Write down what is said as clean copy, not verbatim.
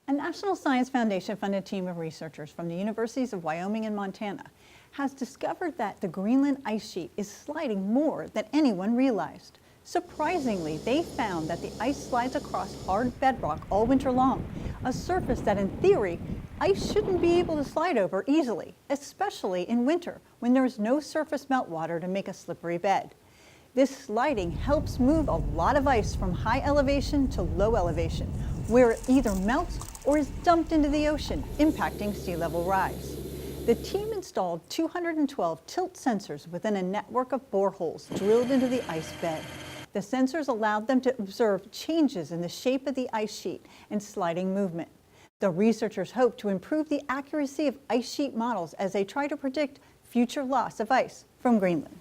A National Science Foundation-funded team of researchers from the universities of Wyoming and Montana has discovered that the Greenland ice sheet is sliding more than anyone realized. Surprisingly, they found that the ice slides across hard bedrock all winter long, a surface that in theory, ice shouldn't be able to slide over easily, especially in winter when there is no surface meltwater to make a slippery bed. This sliding helps move a lot of ice from high elevation to low elevation, where it either melts or is dumped into the ocean, impacting sea level rise. The team installed 212 tilt sensors within a network of boreholes drilled into the ice bed. The sensors allowed them to observe changes in the shape of the ice sheet and sliding movement. The researchers hope to improve the accuracy of ice sheet models as they try to predict future loss of ice from Greenland.